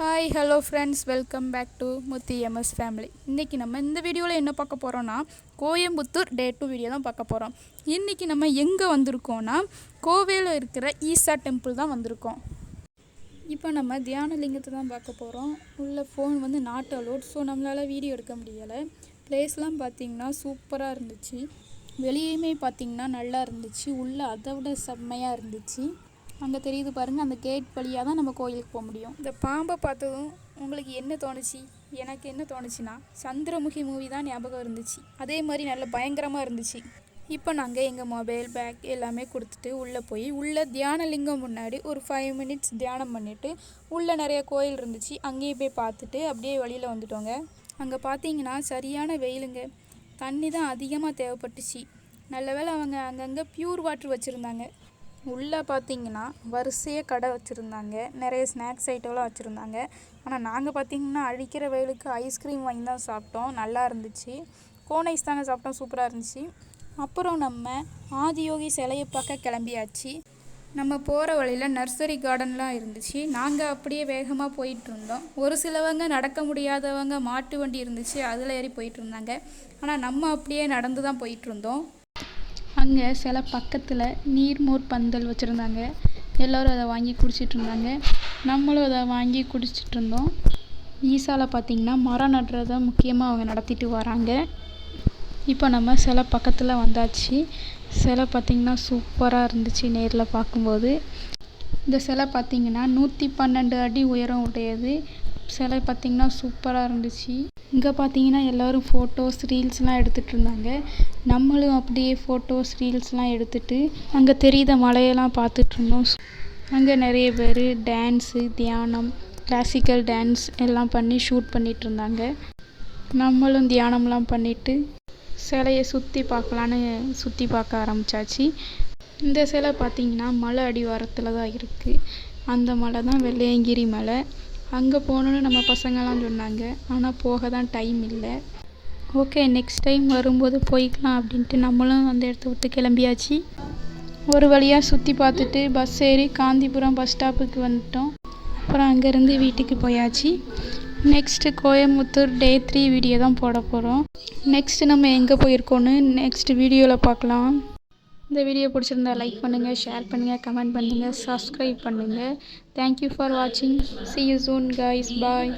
Hi hello friends, welcome back to Muthi MS family. இன்றைக்கி நம்ம இந்த வீடியோவில் என்ன பார்க்க போகிறோன்னா, கோயம்புத்தூர் டே 2 வீடியோ தான் பார்க்க போகிறோம். இன்றைக்கி நம்ம எங்கே வந்திருக்கோன்னா, கோவையில் இருக்கிற ஈசா டெம்பிள் தான் வந்திருக்கோம். இப்போ நம்ம தியான லிங்கத்தை தான் பார்க்க போகிறோம். உள்ள ஃபோன் வந்து நாட் அலோட், ஸோ நம்மளால் வீடியோ எடுக்க முடியலை. ப்ளேஸ்லாம் பார்த்திங்கன்னா சூப்பராக இருந்துச்சு. வெளியுமே பார்த்திங்கன்னா நல்லா இருந்துச்சு. உள்ளே அதை விட செம்மையாக இருந்துச்சு. அங்கே தெரியுது பாருங்கள், அந்த கேட் வழியாக தான் நம்ம கோயிலுக்கு போக முடியும். இந்த பாம்பை பார்த்ததும் உங்களுக்கு என்ன தோணுச்சு? எனக்கு என்ன தோணுச்சுன்னா, சந்திரமுகி மூவி தான் ஞாபகம் இருந்துச்சு. அதே மாதிரி நல்ல பயங்கரமாக இருந்துச்சு. இப்போ நாங்கள் எங்கள் மொபைல் பேக் எல்லாமே கொடுத்துட்டு உள்ளே போய் உள்ளே தியான லிங்கம் முன்னாடி ஒரு 5 மினிட்ஸ் தியானம் பண்ணிவிட்டு உள்ளே நிறைய கோயில் இருந்துச்சு. அங்கேயே போய் பார்த்துட்டு அப்படியே வழியில் வந்துட்டோங்க. அங்கே பார்த்தீங்கன்னா சரியான வெயிலுங்க. தண்ணி தான் அதிகமாக தேவைப்பட்டுச்சு. நல்ல வேளை அவங்க அங்கங்கே ப்யூர் வாட்டர் வச்சுருந்தாங்க. உள்ளே பார்த்திங்கன்னா வரிசையாக கடை வச்சுருந்தாங்க. நிறைய ஸ்நாக்ஸ் ஐட்டம்லாம் வச்சுருந்தாங்க. ஆனால் நாங்கள் பார்த்திங்கன்னா அடிக்கிற வெயிலுக்கு ஐஸ்கிரீம் வாங்கி தான் சாப்பிட்டோம். நல்லா இருந்துச்சு. கோன் ஐஸ் தாங்க சாப்பிட்டோம், சூப்பராக இருந்துச்சு. அப்புறம் நம்ம ஆதியோகி சிலையை பார்க்க கிளம்பியாச்சு. நம்ம போகிற வழியில் நர்சரி கார்டன்லாம் இருந்துச்சு. நாங்கள் அப்படியே வேகமாக போயிட்டுருந்தோம். ஒரு சிலவங்க நடக்க முடியாதவங்க மாட்டு வண்டி இருந்துச்சு, அதில் ஏறி போயிட்டுருந்தாங்க. ஆனால் நம்ம அப்படியே நடந்து தான் போயிட்டுருந்தோம். அங்கே சில பக்கத்தில் நீர்மோர் பந்தல் வச்சுருந்தாங்க. எல்லோரும் அதை வாங்கி குடிச்சிட்டு இருந்தாங்க. நம்மளும் அதை வாங்கி குடிச்சிட்டு இருந்தோம். ஈசாவில் பார்த்திங்கன்னா மரம் நடுறதை முக்கியமாக அவங்க நடத்திட்டு வராங்க. இப்போ நம்ம சில பக்கத்தில் வந்தாச்சு. சிலை பார்த்திங்கன்னா சூப்பராக இருந்துச்சு நேரில் பார்க்கும்போது. இந்த சிலை பார்த்திங்கன்னா 112 அடி உயரம் உடையது. சிலை பார்த்திங்கன்னா சூப்பராக இருந்துச்சு. இங்கே பார்த்திங்கன்னா எல்லோரும் ஃபோட்டோஸ் ரீல்ஸ்லாம் எடுத்துகிட்டு இருந்தாங்க. நம்மளும் அப்படியே ஃபோட்டோஸ் ரீல்ஸ்லாம் எடுத்துகிட்டு அங்கே தெரியுத மலையெல்லாம் பார்த்துட்ருந்தோம். அங்கே நிறைய பேர் டான்ஸு, தியானம், கிளாசிக்கல் டான்ஸ் எல்லாம் பண்ணி ஷூட் பண்ணிகிட்டு இருந்தாங்க. நம்மளும் தியானம்லாம் பண்ணிவிட்டு சிலையை சுற்றி பார்க்கலான்னு சுற்றி பார்க்க ஆரம்பித்தாச்சு. இந்த சிலை பார்த்திங்கன்னா மலை அடிவாரத்தில் தான் இருக்குது. அந்த மலை தான் வெள்ளையங்கிரி மலை. அங்கே போகணுன்னு நம்ம பசங்கள்லாம் சொன்னாங்க. ஆனால் போக தான் டைம் இல்லை. ஓகே, நெக்ஸ்ட் டைம் வரும்போது போய்க்கலாம் அப்படின்ட்டு நம்மளும் அந்த இடத்த விட்டு கிளம்பியாச்சு. ஒரு வழியாக சுற்றி பார்த்துட்டு பஸ் ஏறி காந்திபுரம் பஸ் ஸ்டாப்புக்கு வந்துட்டோம். அப்புறம் அங்கேருந்து வீட்டுக்கு போயாச்சு. நெக்ஸ்ட்டு கோயம்புத்தூர் டே 3 வீடியோ தான் போட போகிறோம். நெக்ஸ்ட்டு நம்ம எங்கே போயிருக்கோன்னு நெக்ஸ்ட் வீடியோவில் பார்க்கலாம். இந்த வீடியோ பிடிச்சிருந்தா லைக் பண்ணுங்கள், ஷேர் பண்ணுங்கள், கமெண்ட் பண்ணுங்கள், சப்ஸ்கிரைப் பண்ணுங்கள். தேங்க்யூ ஃபார் வாட்சிங். See you soon guys. Bye.